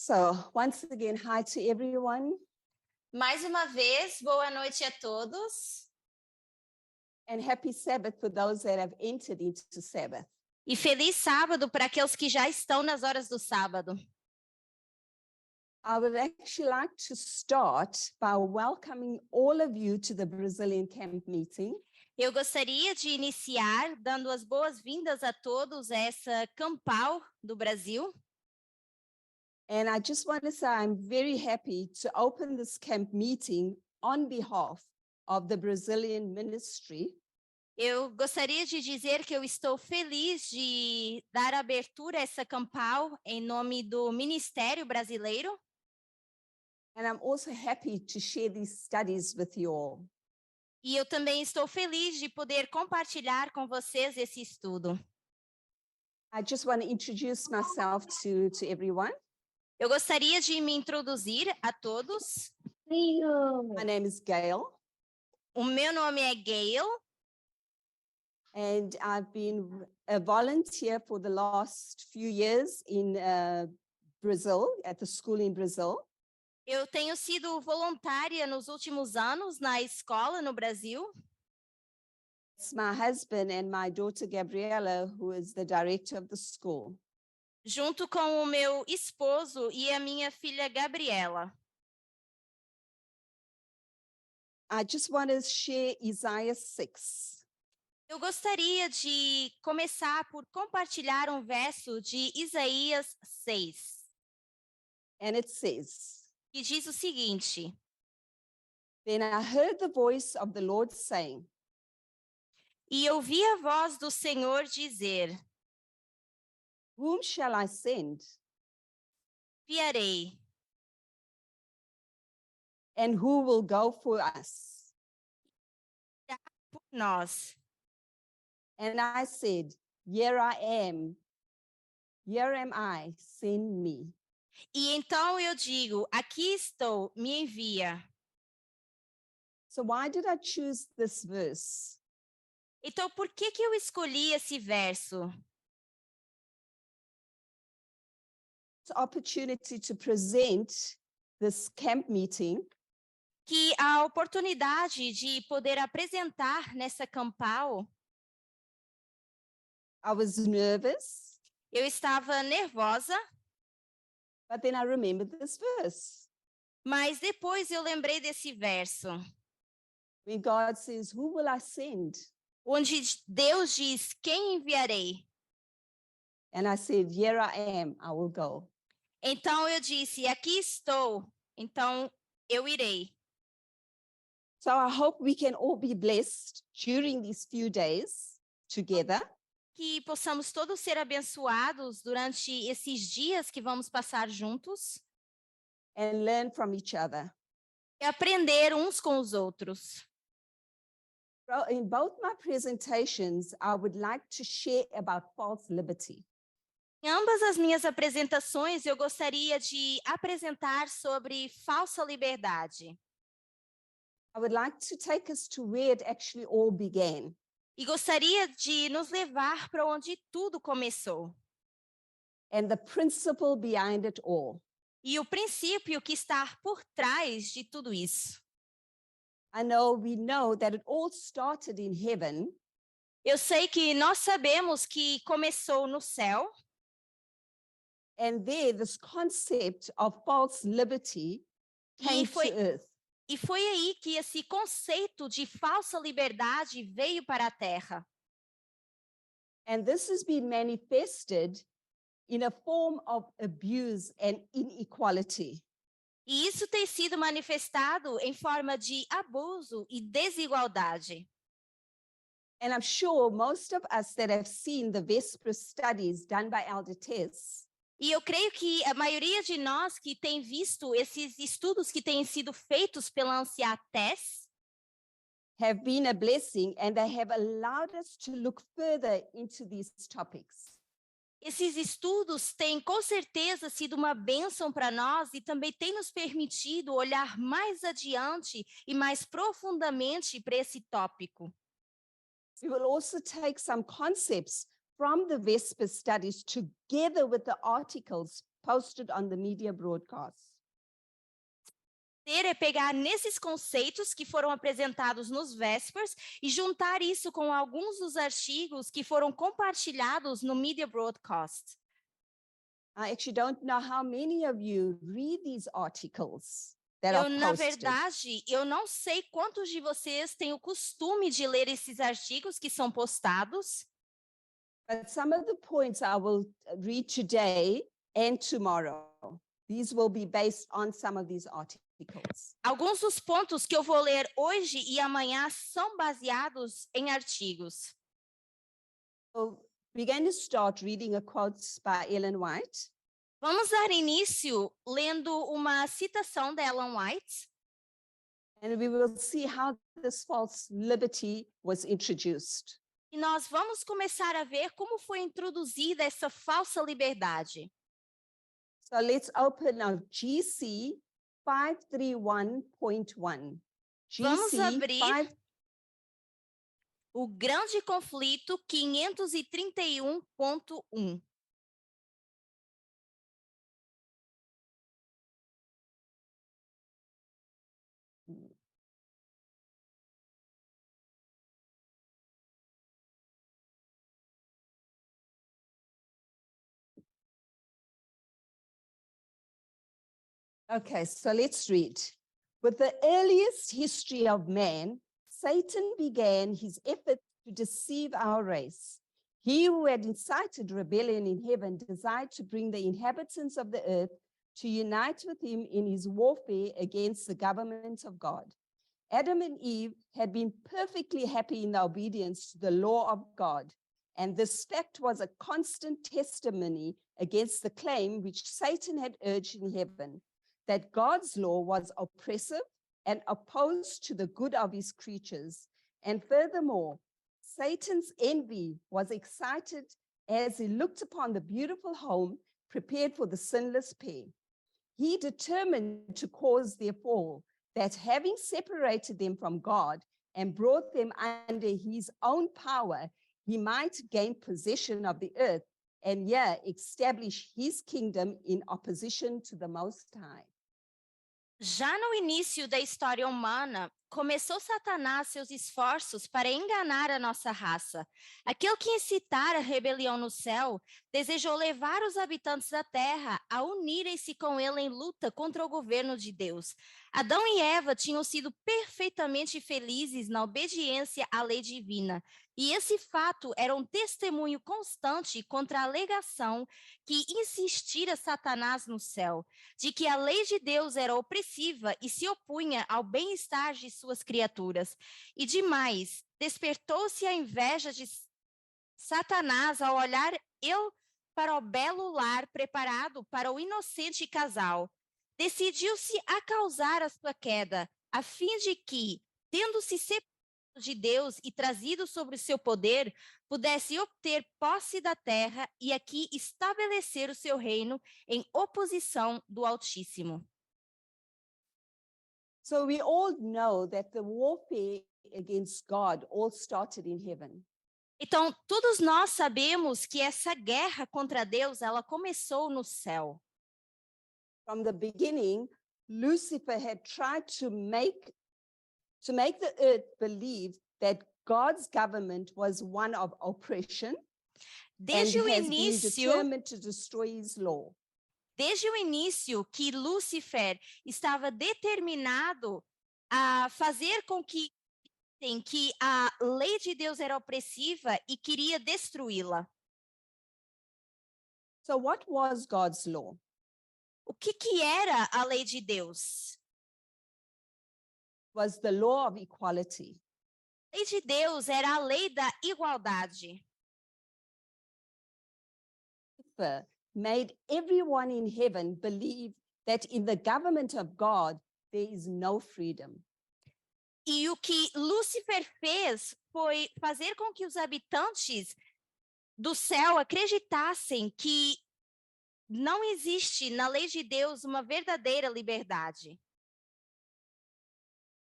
So once again, hi to everyone. Mais uma vez, boa noite a todos. And happy Sabbath for those that have entered into Sabbath. E feliz sábado para aqueles que já estão nas horas do sábado. I would actually like to start by welcoming all of you to the Brazilian camp meeting. Eu gostaria de iniciar dando as boas-vindas a todos a essa Campal do Brasil. And I just want to say I'm very happy to open this camp meeting on behalf of the Brazilian ministry. Eu gostaria de dizer que eu estou feliz de dar abertura a essa Campal em nome do Ministério Brasileiro. And I'm also happy to share these studies with you all. E eu também estou feliz de poder compartilhar com vocês esse estudo. I just want to introduce myself to everyone. Eu gostaria de me introduzir a todos. My name is Gail. O meu nome é Gail. And I've been a volunteer for the last few years in Brazil, at the school in Brazil. Eu tenho sido voluntária nos últimos anos na escola no Brasil. It's my husband and my daughter Gabriela, who is the director of the school. Junto com o meu esposo e a minha filha Gabriela. I just want to share Isaiah 6. Eu gostaria de começar por compartilhar um verso de Isaías 6. And it says, Que diz o seguinte: Then I heard the voice of the Lord saying, E ouvi a voz do Senhor dizer: Whom shall I send? Enviarei. And who will go for us? Por nós. And I said, Here I am. Here am I, send me. E então eu digo: Aqui estou, me envia. So why did I choose this verse? Então por que eu escolhi esse verso? Opportunity to present this camp meeting. Que a oportunidade de poder apresentar nessa Campal. I was nervous. Eu estava nervosa. But then I remembered this verse. Mas depois eu lembrei desse verso. When God says, who will I send? Onde Deus diz: Quem enviarei? And I said, here I am, I will go. Então eu disse: Aqui estou, então eu irei. So I hope we can all be blessed during these few days together. Que possamos todos ser abençoados durante esses dias que vamos passar juntos. And learn from each other. E aprender uns com os outros. In both my presentations, I would like to share about false liberty. Em ambas as minhas apresentações, eu gostaria de apresentar sobre falsa liberdade. I would like to take us to where it actually all began. E gostaria de nos levar para onde tudo começou. And the principle behind it all. E o princípio que está por trás de tudo isso. We know that it all started in heaven. Eu sei que nós sabemos que começou no céu. And there, this concept of false liberty came to earth. E foi aí que esse conceito de falsa liberdade veio para a terra. And this has been manifested in a form of abuse and inequality. E isso tem sido manifestado em forma de abuso e desigualdade. And I'm sure most of us that have seen the Vesper studies done by Elder Tess. E eu creio que a maioria de nós que tem visto esses estudos que têm sido feitos pela anciã Tess have been a blessing and they have allowed us to look further into these topics. Esses estudos têm com certeza sido uma bênção para nós e também têm nos permitido olhar mais adiante e mais profundamente para esse tópico. We will also take some concepts from the Vesper studies together with the articles posted on the media broadcasts. É pegar nesses conceitos que foram apresentados nos Vespers e juntar isso com alguns dos artigos que foram compartilhados no media broadcast. I actually don't know how many of you read these articles that are Na posted. verdade, eu não sei quantos de vocês têm o costume de ler esses artigos que são postados. But some of the points I will read today and tomorrow, these will be based on some of these articles. Alguns dos pontos que eu vou ler hoje e amanhã são baseados em artigos. So we're going to start reading a quote by Ellen White. Vamos dar início lendo uma citação da Ellen White. And we will see how this false liberty was introduced. E nós vamos começar a ver como foi introduzida essa falsa liberdade. So let's open our GC 531.1. Vamos abrir 5... o grande conflito 531.1. Okay, so let's read. With the earliest history of man, Satan began his effort to deceive our race. He who had incited rebellion in heaven desired to bring the inhabitants of the earth to unite with him in his warfare against the government of God. Adam and Eve had been perfectly happy in their obedience to the law of God, and this fact was a constant testimony against the claim which Satan had urged in heaven, that God's law was oppressive and opposed to the good of his creatures. And furthermore, Satan's envy was excited as he looked upon the beautiful home prepared for the sinless pair. He determined to cause their fall, that having separated them from God and brought them under his own power, he might gain possession of the earth and here establish his kingdom in opposition to the Most High. Já no início da história humana, começou Satanás seus esforços para enganar a nossa raça. Aquele que incitara a rebelião no céu, desejou levar os habitantes da terra a unirem-se com ele em luta contra o governo de Deus. Adão e Eva tinham sido perfeitamente felizes na obediência à lei divina. E esse fato era um testemunho constante contra a alegação que insistira Satanás no céu, de que a lei de Deus era opressiva e se opunha ao bem-estar de suas criaturas. E demais, despertou-se a inveja de Satanás ao olhar ele para o belo lar preparado para o inocente casal. Decidiu-se a causar a sua queda, a fim de que, tendo-se separado de Deus e trazido sobre o seu poder, pudesse obter posse da terra e aqui estabelecer o seu reino em oposição do Altíssimo. So we all know that the warfare against God all started in heaven. Então, todos nós sabemos que essa guerra contra Deus, ela começou no céu. From the beginning, Lucifer had tried to make the earth believe that God's government was one of oppression Desde o and has been início, determined to destroy his law. desde o início que Lúcifer estava determinado a fazer com que a lei de Deus era opressiva e queria destruí-la. So what was God's law? O que era a lei de Deus? Was the law of equality. A lei de Deus era a lei da igualdade. Lucifer made everyone in heaven believe that in the government of God there is no freedom. E o que Lúcifer fez foi fazer com que os habitantes do céu acreditassem que não existe na lei de Deus uma verdadeira liberdade.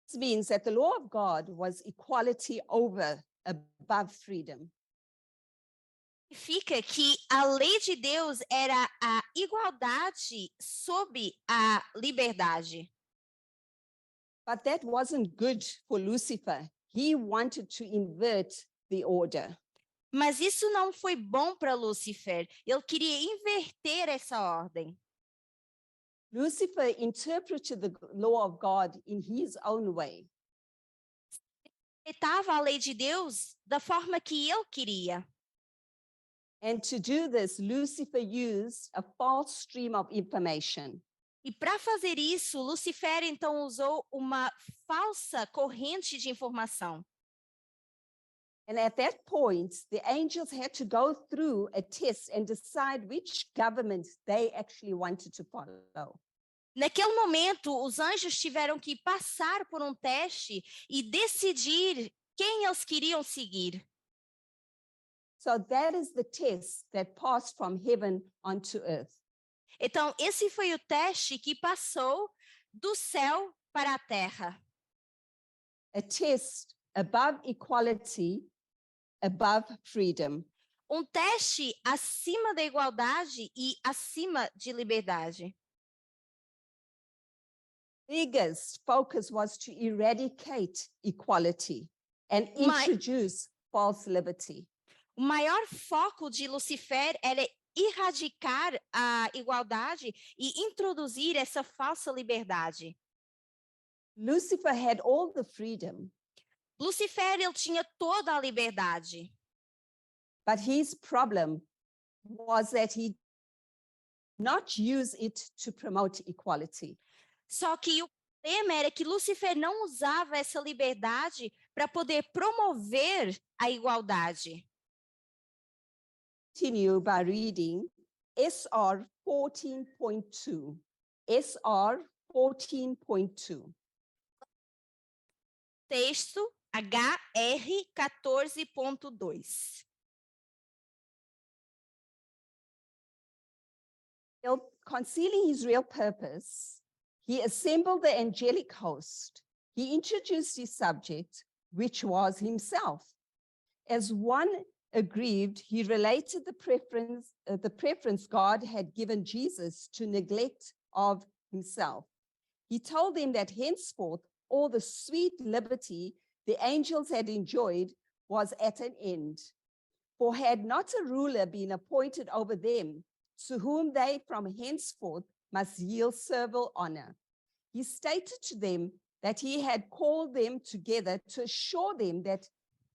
This means that the law of God was equality above freedom. Significa que a lei de Deus era a igualdade sob a liberdade. But that wasn't good for Lucifer. He wanted to invert the order. Mas isso não foi bom para Lúcifer. Ele queria inverter essa ordem. Lucifer interpreted the law of God in his own way. Interpretava a lei de Deus da forma que ele queria. And to do this, Lucifer used a false stream of information. E para fazer isso, Lúcifer então usou uma falsa corrente de informação. And at that point, the angels had to go through a test and decide which government they actually wanted to follow. Naquele momento, os anjos tiveram que passar por um teste e decidir quem eles queriam seguir. So that is the test that passed from heaven onto earth. Então, esse foi o teste que passou do céu para a terra. A test above equality, above freedom. Um teste acima da igualdade e acima de liberdade. Biggest focus was to eradicate equality and introduce false liberty. O maior foco de Lúcifer era erradicar a igualdade e introduzir essa falsa liberdade. Lucifer had all the freedom. Lúcifer, ele tinha toda a liberdade. But his problem was that he did not use it to promote equality. Só que o problema era que Lúcifer não usava essa liberdade para poder promover a igualdade. Continue by reading SR 14.2. SR 14.2. Texto HR 14.2. Concealing his real purpose, he assembled the angelic host. He introduced his subject, which was himself. As one aggrieved, he related the preference God had given Jesus to neglect of himself. He told them that henceforth all the sweet liberty the angels had enjoyed was at an end. For had not a ruler been appointed over them, to whom they from henceforth must yield servile honor? He stated to them that he had called them together to assure them that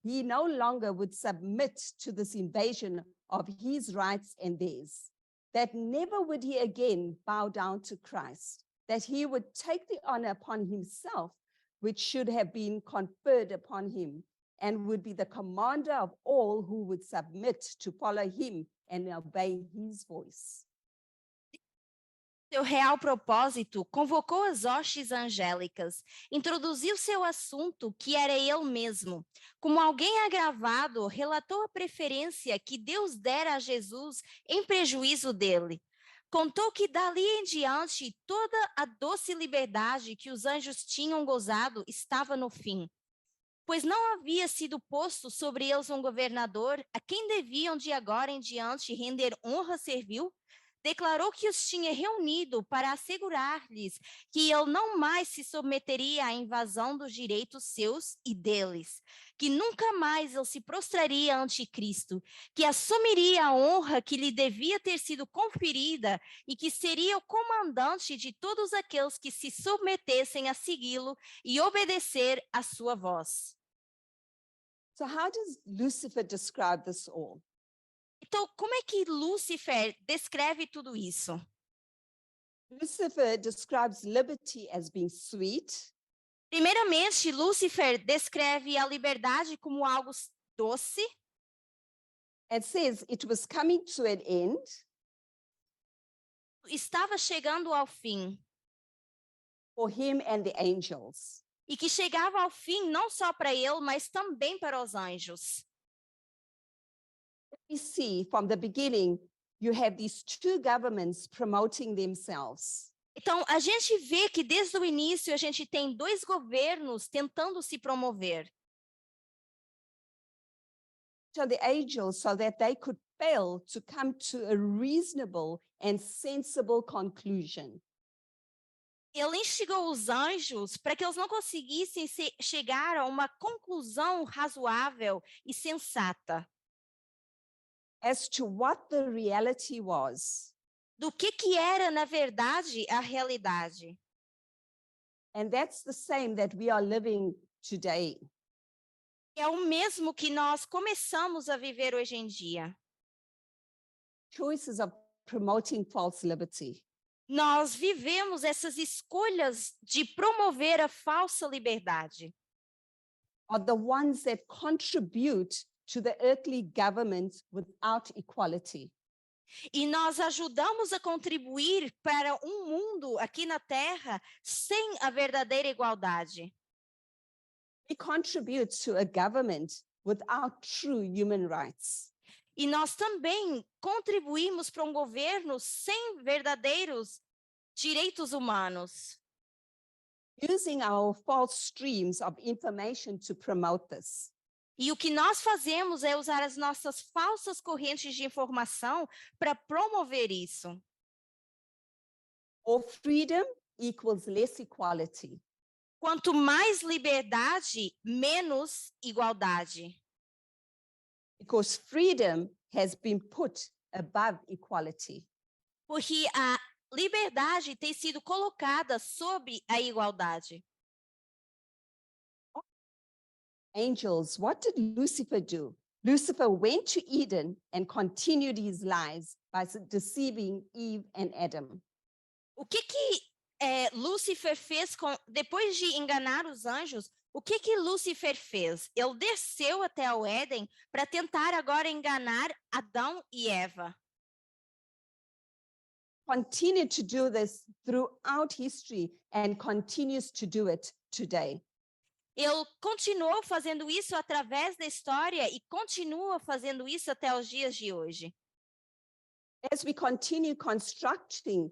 he no longer would submit to this invasion of his rights and theirs, that never would he again bow down to Christ, that he would take the honor upon himself, which should have been conferred upon him, and would be the commander of all who would submit to follow him and obey his voice. Seu real propósito convocou as hostes angélicas, introduziu seu assunto, que era ele mesmo. Como alguém agravado, relatou a preferência que Deus dera a Jesus em prejuízo dele. Contou que dali em diante toda a doce liberdade que os anjos tinham gozado estava no fim. Pois não havia sido posto sobre eles um governador a quem deviam de agora em diante render honra servil, declarou que os tinha reunido para assegurar-lhes que ele não mais se submeteria à invasão dos direitos seus e deles, que nunca mais ele se prostraria ante Cristo, que assumiria a honra que lhe devia ter sido conferida e que seria o comandante de todos aqueles que se submetessem a segui-lo e obedecer à sua voz. So how does Lucifer describe this all? Então, como é que Lúcifer descreve tudo isso? Lucifer describes liberty as being sweet. Primeiramente, Lúcifer descreve a liberdade como algo doce. It says it was coming to an end. Estava chegando ao fim. For him and the angels. E que chegava ao fim não só para ele, mas também para os anjos. We see from the beginning, you have these two governments promoting themselves. Então, a gente vê que desde o início a gente tem dois governos tentando se promover. To the angels so that they could failed to come to a reasonable and sensible conclusion. Ele instigou os anjos para que eles não conseguissem chegar a uma conclusão razoável e sensata as to what the reality was. do que era, na verdade, a realidade. And that's the same that we are living today. É o mesmo que nós começamos a viver hoje em dia. Choices of promoting false liberty. Nós vivemos essas escolhas de promover a falsa liberdade. Are the ones that contribute to the earthly government without equality. E nós ajudamos a contribuir para um mundo aqui na Terra sem a verdadeira igualdade. We contribute to a government without true human rights. E nós também contribuímos para um governo sem verdadeiros direitos humanos. Using our false streams of information to promote this. E o que nós fazemos é usar as nossas falsas correntes de informação para promover isso. Or freedom equals less equality. Quanto mais liberdade, menos igualdade. Because freedom has been put above equality. Porque a liberdade tem sido colocada sobre a igualdade. Angels, what did Lucifer do? Lucifer went to Eden and continued his lies by deceiving Eve and Adam. O que Lúcifer fez depois de enganar os anjos? O que Lúcifer fez? Ele desceu até o Éden para tentar agora enganar Adão e Eva. Continued to do this throughout history and continues to do it today. Ele continuou fazendo isso através da história e continua fazendo isso até os dias de hoje. As we continue constructing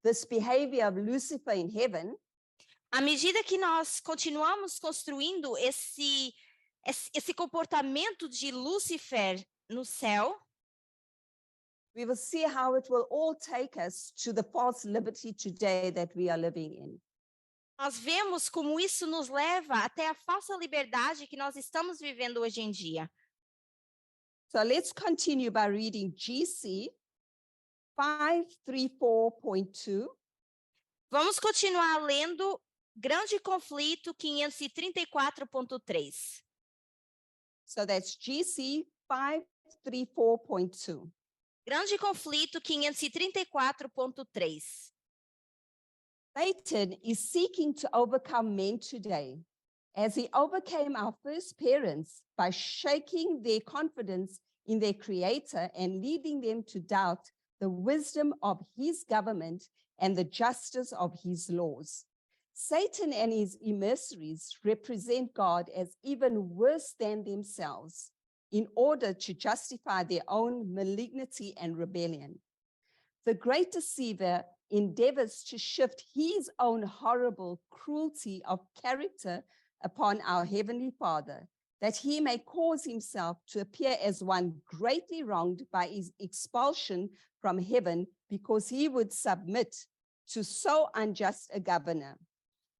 this behavior of Lucifer in heaven, à medida que nós continuamos construindo esse comportamento de Lúcifer no céu, we will see how it will all take us to the false liberty today that we are living in. Nós vemos como isso nos leva até a falsa liberdade que nós estamos vivendo hoje em dia. So let's continue by reading GC 534.2. Vamos continuar lendo Grande Conflito 534.3. So that's GC 534.2. Grande Conflito 534.3. Satan is seeking to overcome men today, as he overcame our first parents by shaking their confidence in their creator and leading them to doubt the wisdom of his government and the justice of his laws. Satan and his emissaries represent God as even worse than themselves in order to justify their own malignity and rebellion. The great deceiver endeavors to shift his own horrible cruelty of character upon our Heavenly Father, that he may cause himself to appear as one greatly wronged by his expulsion from heaven because he would submit to so unjust a governor.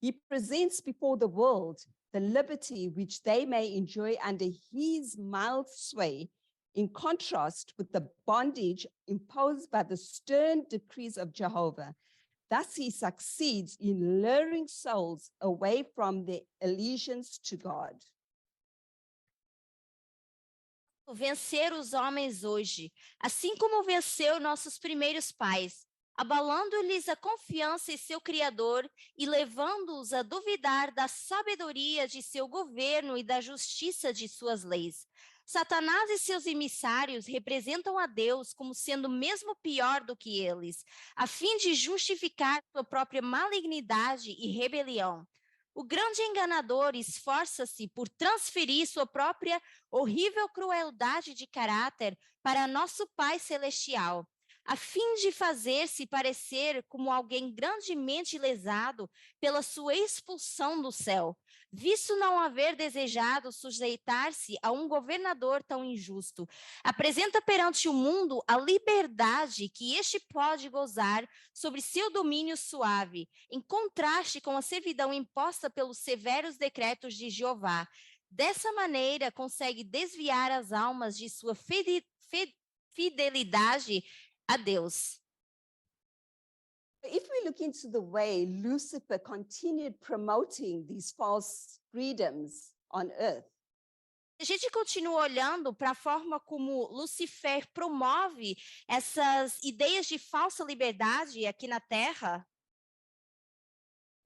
He presents before the world the liberty which they may enjoy under his mild sway, in contrast with the bondage imposed by the stern decrees of Jehovah. Thus he succeeds in luring souls away from their allegiance to God. Vencer os homens hoje, assim como venceu nossos primeiros pais, abalando-lhes a confiança em seu Criador e levando-os a duvidar da sabedoria de seu governo e da justiça de suas leis. Satanás e seus emissários representam a Deus como sendo mesmo pior do que eles, a fim de justificar sua própria malignidade e rebelião. O grande enganador esforça-se por transferir sua própria horrível crueldade de caráter para nosso Pai Celestial, a fim de fazer-se parecer como alguém grandemente lesado pela sua expulsão do céu. visto não haver desejado sujeitar-se a um governador tão injusto. Apresenta perante o mundo a liberdade que este pode gozar sobre seu domínio suave, em contraste com a servidão imposta pelos severos decretos de Jeová. Dessa maneira, consegue desviar as almas de sua fidelidade a Deus. If we look into the way Lucifer continued promoting these false freedoms on earth, A gente continua olhando para a forma como Lucifer promove essas ideias de falsa liberdade aqui na Terra.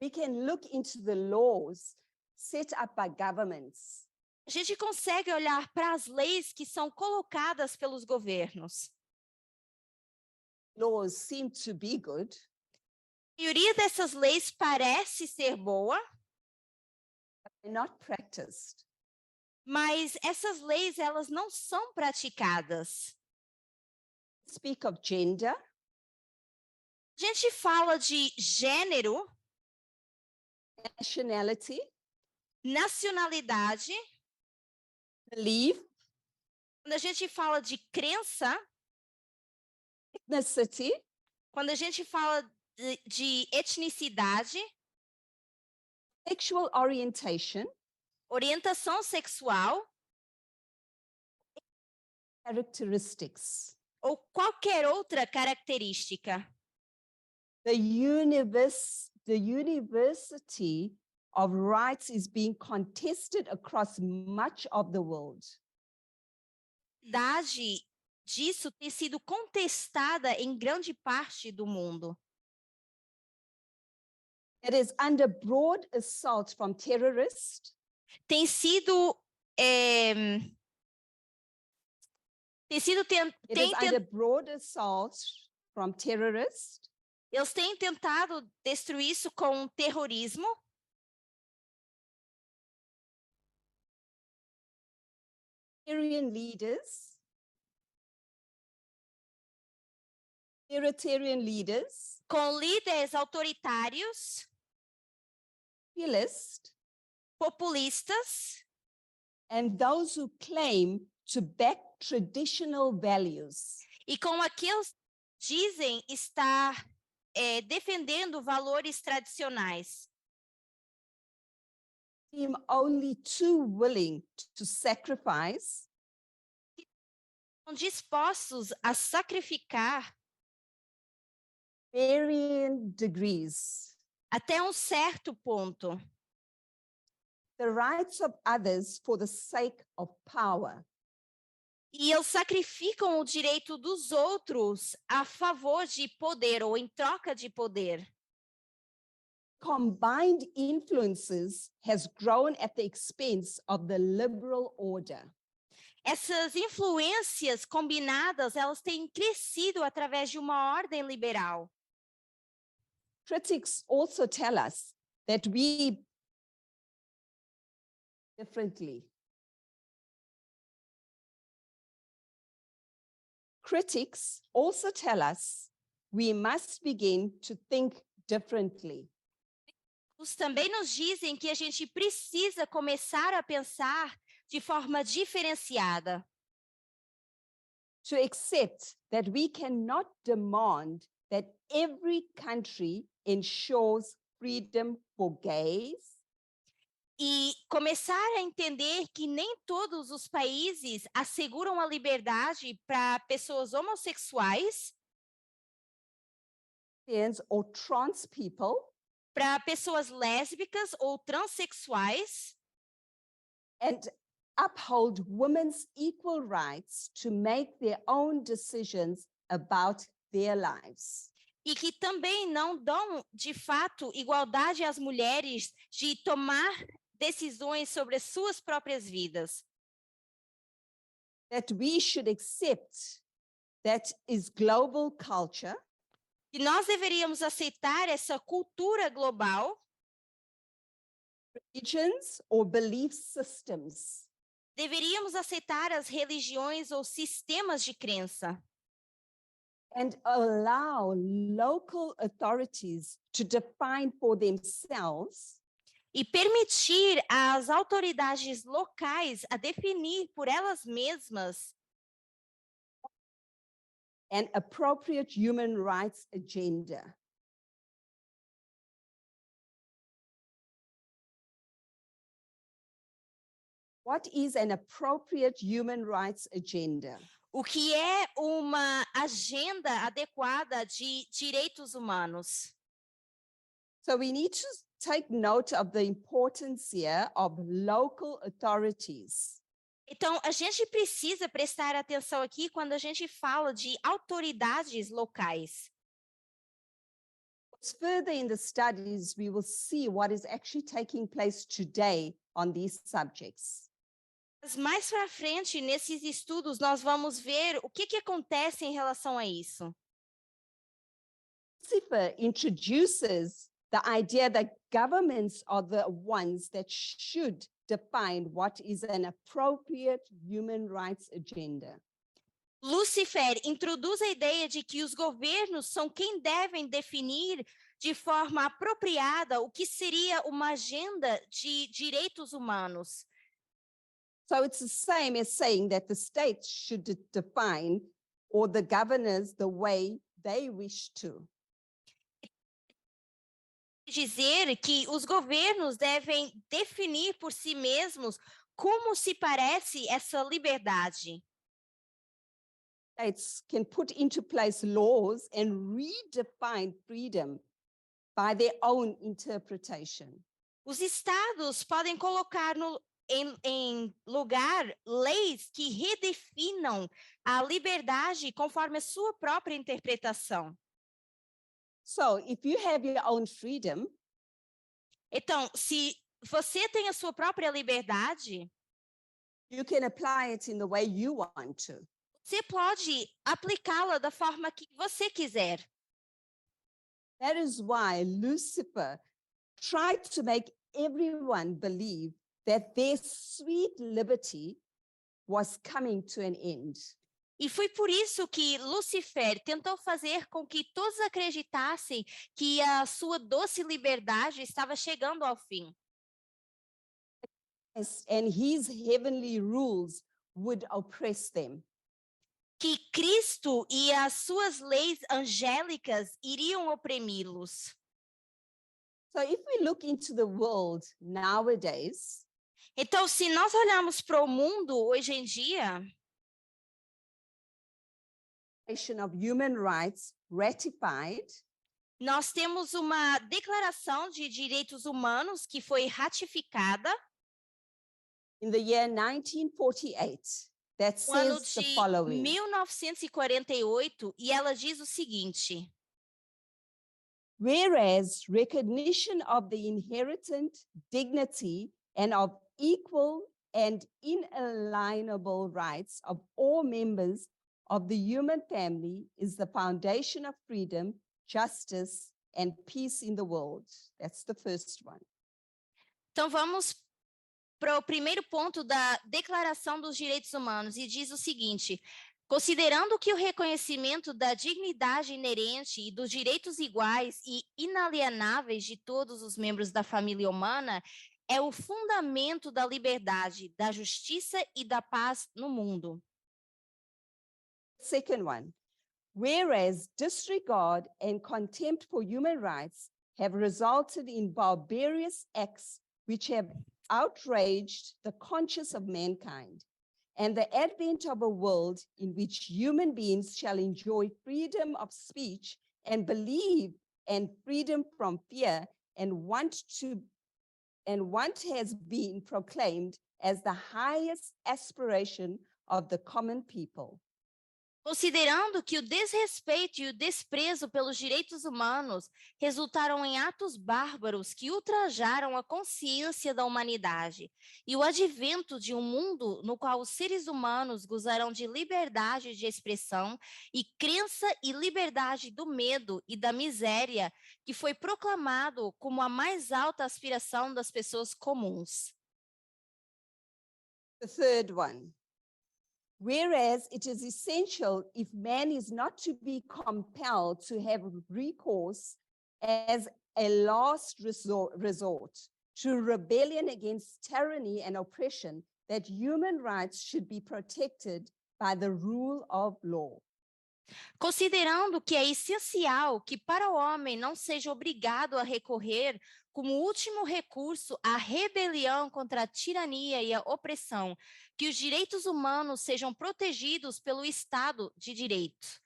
we can look into the laws set up by governments. A gente consegue olhar para as leis que são colocadas pelos governos. Laws seem to be good, A maioria dessas leis parece ser boa, but they're not practiced. mas essas leis elas não são praticadas. Speak of gender, A gente fala de gênero, nationality, nacionalidade, belief, quando a gente fala de crença, ethnicity, quando a gente fala de etnicidade, sexual orientation, orientação sexual characteristics. ou qualquer outra característica. The university of rights is being contested across much of the world. A verdade disso tem sido contestada em grande parte do mundo. It is under broad assault from terrorists, Tem sido it is under broad assault from terrorists, eles têm tentado destruir isso com terrorismo, authoritarian leaders, com líderes autoritários, populistas and those who claim to back traditional values. e com aqueles que dizem estar defendendo valores tradicionais. Seem only too willing to sacrifice Estão dispostos a sacrificar varying degrees até um certo ponto the rights of others for the sake of power. e eles sacrificam o direito dos outros a favor de poder ou em troca de poder. Combined influences has grown at the expense of the liberal order. Essas influências combinadas, elas têm crescido através de uma ordem liberal. Critics also tell us that we differently. Critics also tell us we must begin to think differently. Os também nos dizem que a gente precisa começar a pensar de forma diferenciada. To accept that we cannot demand that every country ensures freedom for gays, E começar a entender que nem todos os países asseguram a liberdade para pessoas homossexuais, or trans people, para pessoas lésbicas ou transexuais, and uphold women's equal rights to make their own decisions about their lives. e que também não dão, de fato, igualdade às mulheres de tomar decisões sobre as suas próprias vidas. That we should accept that is global culture, E nós deveríamos aceitar essa cultura global, religions or belief systems, deveríamos aceitar as religiões ou sistemas de crença. and allow local authorities to define for themselves e permitir às autoridades locais a definir por elas mesmas an appropriate human rights agenda. What is an appropriate human rights agenda? o que é uma agenda adequada de direitos humanos. So we need to take note of the importance here of local authorities. Então, a gente precisa prestar atenção aqui quando a gente fala de autoridades locais. Further in the studies, we will see what is actually taking place today on these subjects. Mas mais para frente, nesses estudos, nós vamos ver o que acontece em relação a isso. Lucifer introduces the idea that governments are the ones that should define what is an appropriate human rights agenda. Lucifer introduz a ideia de que os governos são quem devem definir de forma apropriada o que seria uma agenda de direitos humanos. So it's the same as saying that the states should define or the governors the way they wish to. Dizer que os governos devem definir por si mesmos como se parece essa liberdade. States can put into place laws and redefine freedom by their own interpretation. Os estados podem colocar em lugar leis que redefinam a liberdade conforme a sua própria interpretação. So if you have your own freedom, então, se você tem a sua própria liberdade, you can apply it in the way you want to. Você pode aplicá-la da forma que você quiser. That is why Lucifer tried to make everyone believe that their sweet liberty was coming to an end. E foi por isso que Lucifer tentou fazer com que todos acreditassem que a sua doce liberdade estava chegando ao fim. And his heavenly rules would oppress them. Que Cristo e as suas leis angélicas iriam oprimi-los. So if we look into the world nowadays, então, se nós olharmos para o mundo hoje em dia, of human rights ratified, nós temos uma declaração de direitos humanos que foi ratificada in the year 1948 that no ano says the de following. 1948, e ela diz o seguinte: Whereas recognition of the inherent dignity and of equal and inalienable rights of all members of the human family is the foundation of freedom, justice, and peace in the world. That's the first one. Então vamos para o primeiro ponto da Declaração dos Direitos Humanos, e diz o seguinte: considerando que o reconhecimento da dignidade inerente e dos direitos iguais e inalienáveis de todos os membros da família humana é o fundamento da liberdade, da justiça e da paz no mundo. Second one, whereas disregard and contempt for human rights have resulted in barbarous acts which have outraged the conscience of mankind, and the advent of a world in which human beings shall enjoy freedom of speech and belief and freedom from fear, and want has been proclaimed as the highest aspiration of the common people. Considerando que o desrespeito e o desprezo pelos direitos humanos resultaram em atos bárbaros que ultrajaram a consciência da humanidade, e o advento de um mundo no qual os seres humanos gozarão de liberdade de expressão e crença e liberdade do medo e da miséria, que foi proclamado como a mais alta aspiração das pessoas comuns. The third one. Whereas it is essential if man is not to be compelled to have recourse as a last resort to rebellion against tyranny and oppression, that human rights should be protected by the rule of law. Considerando que é essencial que para o homem não seja obrigado a recorrer como último recurso à rebelião contra a tirania e a opressão, que os direitos humanos sejam protegidos pelo Estado de Direito.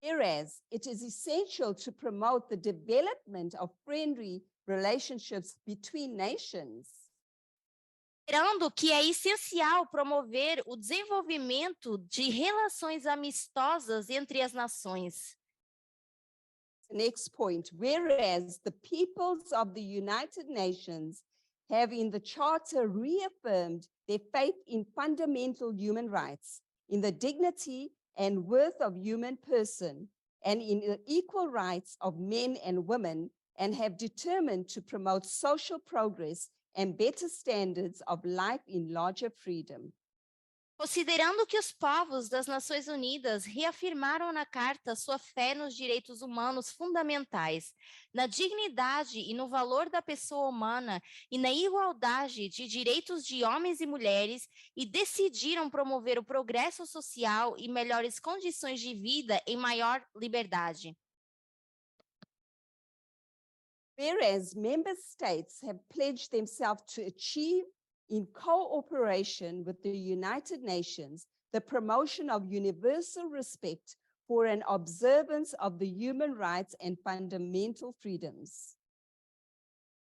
Whereas it is essential to promote the development of friendly relationships between nations, Considerando que é essencial promover o desenvolvimento de relações amistosas entre as nações. the next point, whereas the peoples of the United Nations have in the Charter reaffirmed their faith in fundamental human rights, in the dignity and worth of human person, and in the equal rights of men and women, and have determined to promote social progress and better standards of life in larger freedom. Considerando que os povos das Nações Unidas reafirmaram na Carta sua fé nos direitos humanos fundamentais, na dignidade e no valor da pessoa humana e na igualdade de direitos de homens e mulheres, e decidiram promover o progresso social e melhores condições de vida em maior liberdade. Whereas member states have pledged themselves to achieve, in cooperation with the United Nations, the promotion of universal respect for an observance of the human rights and fundamental freedoms.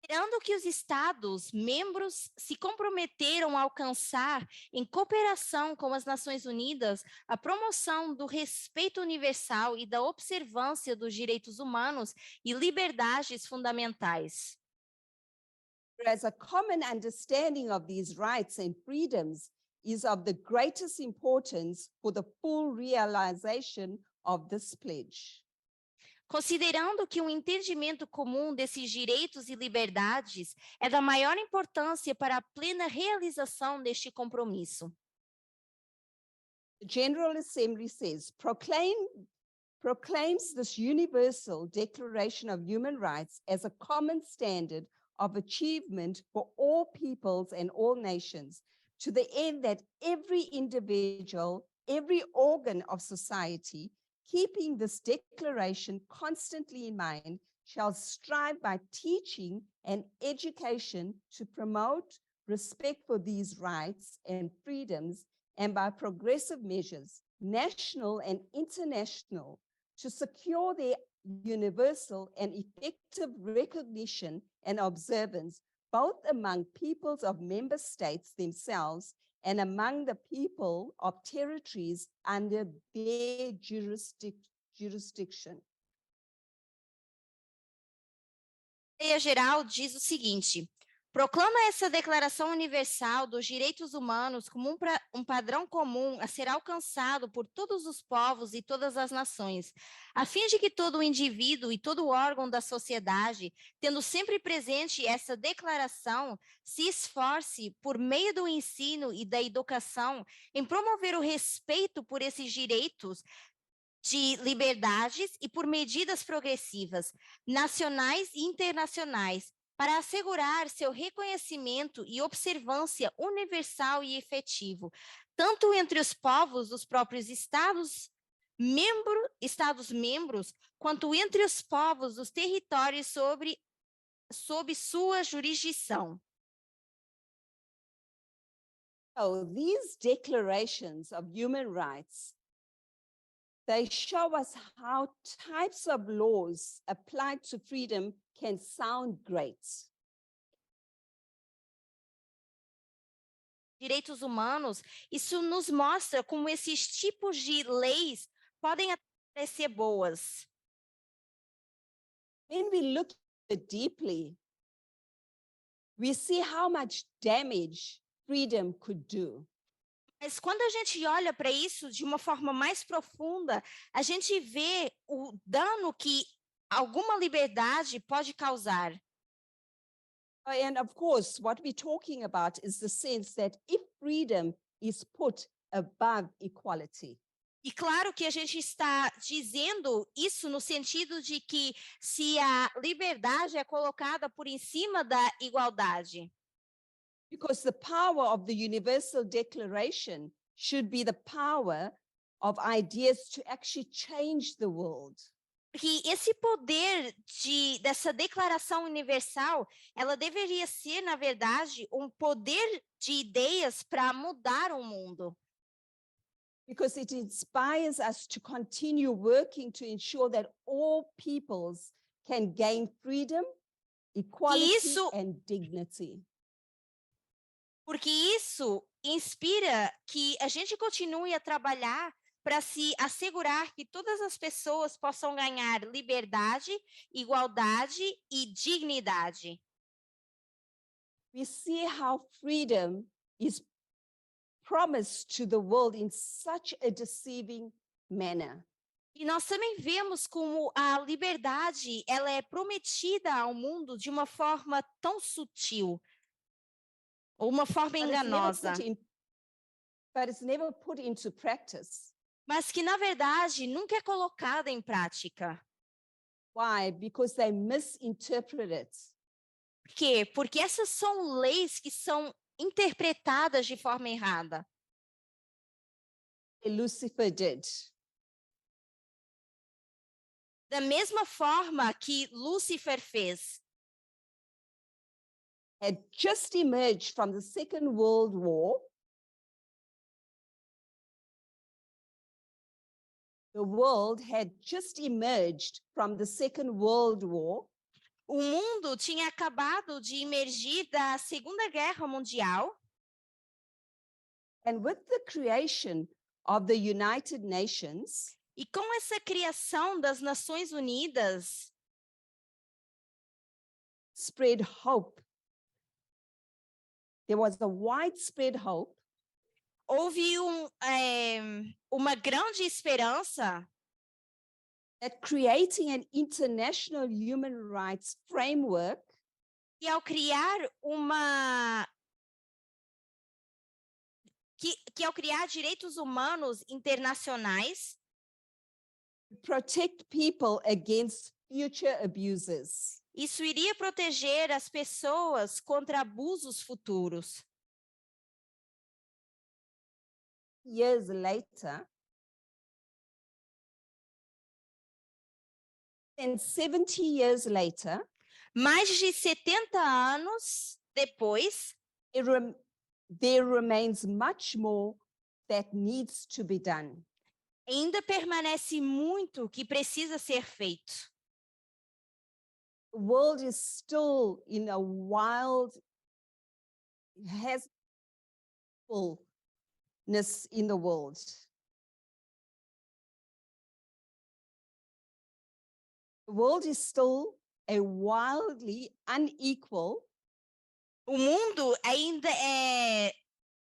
Considerando que os Estados-membros se comprometeram a alcançar, em cooperação com as Nações Unidas, a promoção do respeito universal e da observância dos direitos humanos e liberdades fundamentais. Whereas a common understanding of these rights and freedoms is of the greatest importance for the full realization of this pledge. Considerando que um entendimento comum desses direitos e liberdades é da maior importância para a plena realização deste compromisso. The General Assembly says, proclaims this universal Declaration of Human Rights as a common standard of achievement for all peoples and all nations, to the end that every individual, every organ of society, keeping this declaration constantly in mind, shall strive by teaching and education to promote respect for these rights and freedoms, and by progressive measures, national and international, to secure their universal and effective recognition and observance, both among peoples of member states themselves and among the people of territories under their jurisdiction. A Assembleia Geral diz o seguinte: proclama essa Declaração Universal dos Direitos Humanos como um padrão comum a ser alcançado por todos os povos e todas as nações, a fim de que todo indivíduo e todo órgão da sociedade, tendo sempre presente essa declaração, se esforce, por meio do ensino e da educação, em promover o respeito por esses direitos de liberdades e por medidas progressivas, nacionais e internacionais, para assegurar seu reconhecimento e observância universal e efetivo, tanto entre os povos dos próprios Estados-membros, quanto entre os povos dos territórios sob sua jurisdição. So these declarations of human rights, they show us how types of laws applied to freedom can sound great. Direitos humanos, isso nos mostra como esses tipos de leis podem parecer boas. When we look at it deeply, we see how much damage freedom could do. Mas quando a gente olha para isso de uma forma mais profunda, a gente vê o dano que alguma liberdade pode causar. And of course, what we're talking about is the sense that if freedom is put above equality. E claro que a gente está dizendo isso no sentido de que se a liberdade é colocada por em cima da igualdade. Because the power of the Universal Declaration should be the power of ideas to actually change the world. Que esse poder dessa declaração universal, ela deveria ser, na verdade, um poder de ideias para mudar o mundo. Because it inspires us to continue working to ensure that all peoples can gain freedom, equality, and dignity. Porque isso inspira que a gente continue a trabalhar para se assegurar que todas as pessoas possam ganhar liberdade, igualdade e dignidade. We see how freedom is promised to the world in such a deceiving manner. E nós também vemos como a liberdade, ela é prometida ao mundo de uma forma tão sutil, ou uma forma enganosa. But it's never put into practice. Mas que, na verdade, nunca é colocada em prática. Why? Because they misinterpret it. Por quê? Porque essas são leis que são interpretadas de forma errada. Lucifer did. Da mesma forma que Lúcifer fez. Had just emerged from the Second World War. The world had just emerged from the Second World War. O mundo tinha acabado de emergir da Segunda Guerra Mundial. And with the creation of the United Nations, e com essa criação das Nações Unidas, spread hope. There was a widespread hope. Houve uma grande esperança that creating an international human rights framework, e ao criar ao criar direitos humanos internacionais, protect people against future abuses. Isso iria proteger as pessoas contra abusos futuros. Years later, and 70 years later, mais de 70 anos depois, there remains much more that needs to be done. Ainda permanece muito que precisa ser feito. The world is still in a wild, has fullness in the world. The world is still a wildly unequal. O mundo ainda é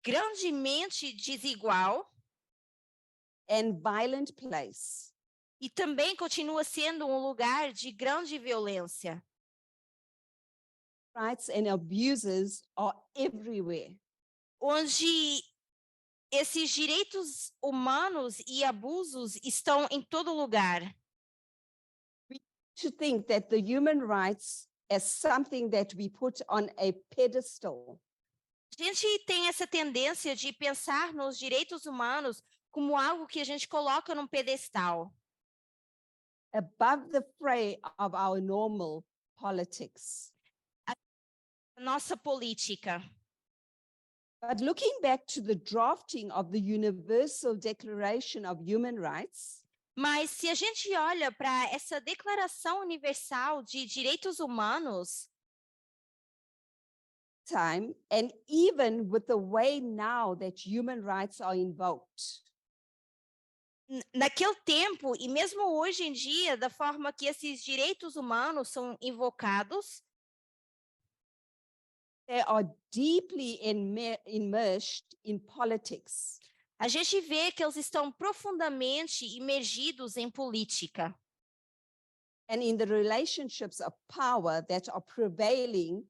grandemente desigual and violent place. E também continua sendo um lugar de grande violência. Rights and abuses are everywhere. Onde esses direitos humanos e abusos estão em todo lugar. We should think that the human rights as something that we put on a pedestal. A gente tem essa tendência de pensar nos direitos humanos como algo que a gente coloca num pedestal. Above the fray of our normal politics. A nossa política. But looking back to the drafting of the Universal Declaration of Human Rights, mas se a gente olha para essa Declaração Universal de Direitos Humanos, time, and even with the way now that human rights are invoked. Naquele tempo, e mesmo hoje em dia, da forma que esses direitos humanos são invocados, they are deeply immersed in politics. A gente vê que eles estão profundamente imergidos em política. And in the relationships of power that are prevailing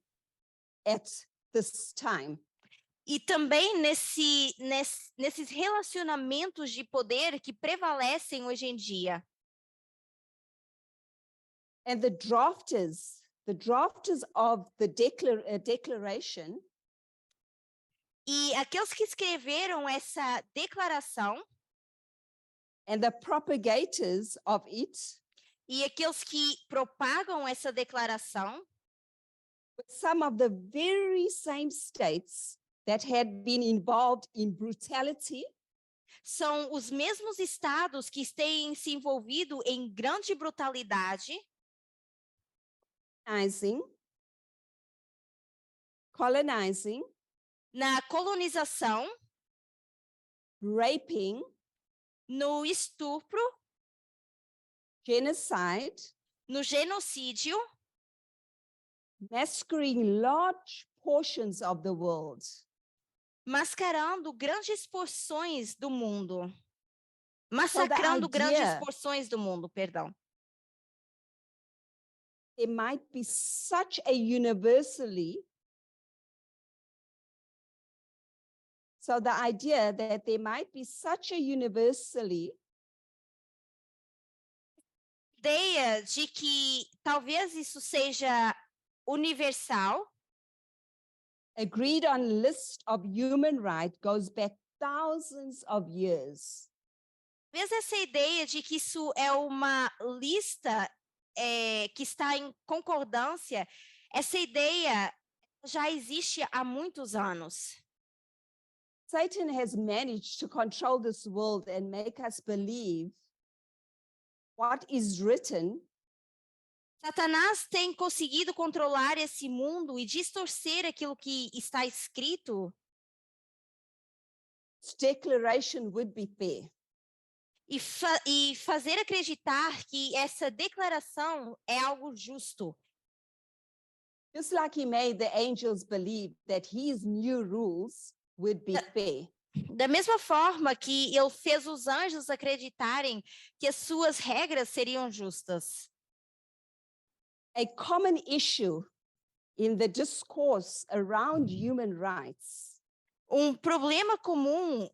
at this time. E também nesses relacionamentos de poder que prevalecem hoje em dia. And the drafters of the declaration E aqueles que escreveram essa declaração and the propagators of it e aqueles que propagam essa declaração were some of the very same states that had been involved in brutality, são os mesmos estados que têm se envolvido em grande brutalidade, colonizing, na colonização, raping, no estupro, genocide, no genocídio, massacring large portions of the world. mascarando grandes porções do mundo. Massacrando grandes porções do mundo, perdão. There might be such a universally. So the idea that there might be such a universally. Ideia de que talvez isso seja universal. Agreed on list of human rights goes back thousands of years. Talvez essa ideia de que isso é uma lista que está em concordância, essa ideia já existe há muitos anos. Satan has managed to control this world and make us believe what is written. Satanás tem conseguido controlar esse mundo e distorcer aquilo que está escrito. This declaration would be fair. E fazer acreditar que essa declaração é algo justo. Just like he made the angels believe that his new rules would be fair. Da mesma forma que ele fez os anjos acreditarem que as suas regras seriam justas. A common issue in the discourse around human rights. Problema comum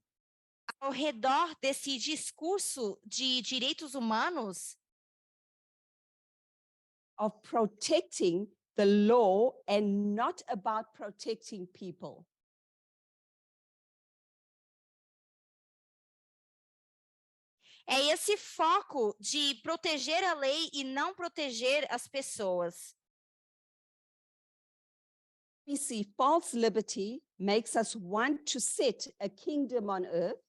ao redor desse discurso de direitos humanos of protecting the law and not about protecting people. É esse foco de proteger a lei e não proteger as pessoas. We see false liberty makes us want to set a kingdom on earth.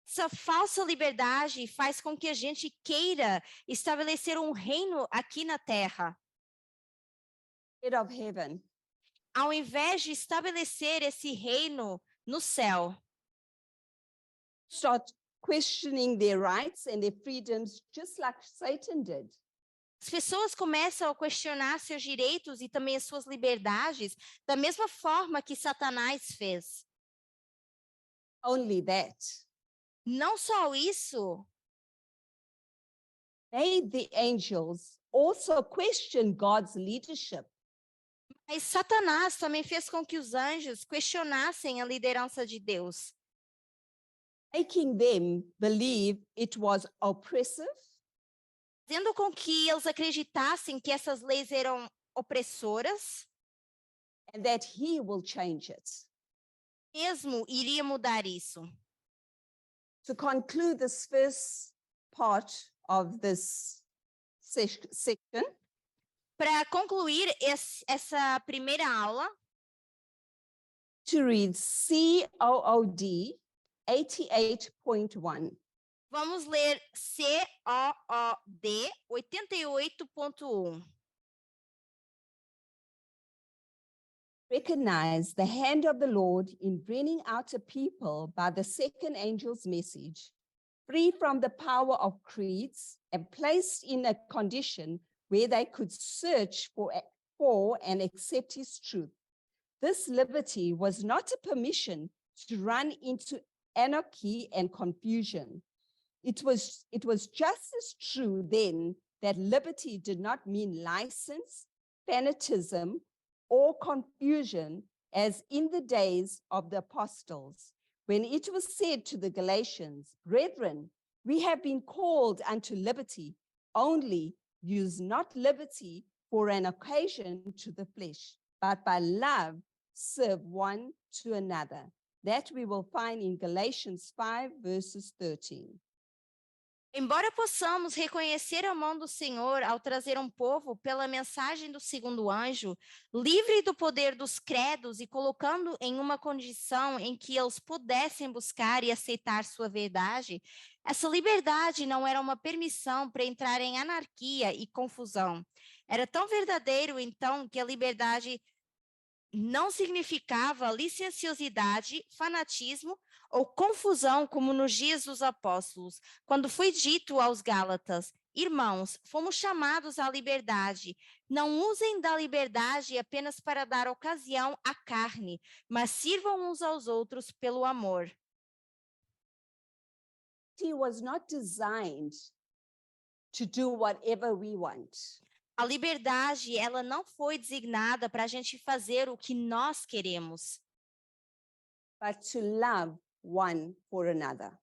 Essa falsa liberdade faz com que a gente queira estabelecer um reino aqui na terra. Instead of heaven. Ao invés de estabelecer esse reino no céu. Start questioning their rights and their freedoms just like Satan did. As pessoas começam a questionar seus direitos e também as suas liberdades da mesma forma que Satanás fez. Only that. Não só isso. Made the angels also question God's leadership. Mas Satanás também fez com que os anjos questionassem a liderança de Deus. Making them believe it was oppressive. Fazendo com que eles acreditassem que essas leis eram opressoras. And that he will change it. Mesmo iria mudar isso. To conclude this first part of this section. Para concluir essa primeira aula. To read COOD 88.1. Vamos ler COOD 88.1. Recognize the hand of the Lord in bringing out a people by the second angel's message, free from the power of creeds and placed in a condition where they could search for and accept his truth. This liberty was not a permission to run into anarchy and confusion. It was just as true then that liberty did not mean license, fanatism, or confusion, as in the days of the apostles, when it was said to the Galatians, "Brethren, we have been called unto liberty, only use not liberty for an occasion to the flesh, but by love serve one to another." That we will find in Galatians 5, verses 13. Embora possamos reconhecer a mão do Senhor ao trazer um povo pela mensagem do segundo anjo, livre do poder dos credos e colocando em uma condição em que eles pudessem buscar e aceitar sua verdade, essa liberdade não era uma permissão para entrar em anarquia e confusão. Era tão verdadeiro, então, que a liberdade não significava licenciosidade, fanatismo ou confusão como nos dias dos apóstolos, quando foi dito aos Gálatas: "Irmãos, fomos chamados à liberdade. Não usem da liberdade apenas para dar ocasião à carne, mas sirvam uns aos outros pelo amor." He was not designed to do whatever we want. A liberdade, ela não foi designada para a gente fazer o que nós queremos, but to love one for another.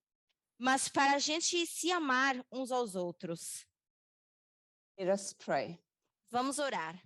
mas para a gente se amar uns aos outros. Let us pray. Vamos orar.